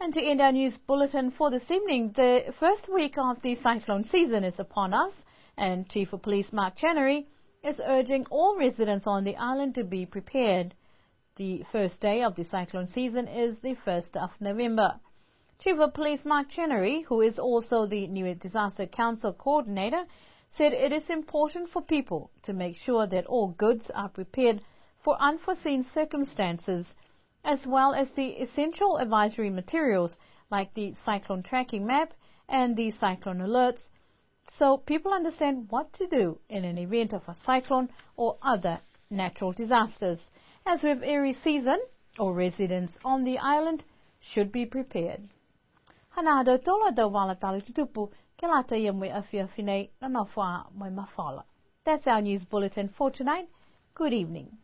And to end our news bulletin for this evening, the first week of the cyclone season is upon us, and Chief of Police Mark Chenery is urging all residents on the island to be prepared. The first day of the cyclone season is the 1st of November. Chief of Police Mark Chenery, who is also the new Disaster Council Coordinator, said it is important for people to make sure that all goods are prepared for unforeseen circumstances, as well as the essential advisory materials like the cyclone tracking map and the cyclone alerts, so people understand what to do in an event of a cyclone or other natural disasters. As with every season, all residents on the island should be prepared. That's our news bulletin for tonight. Good evening.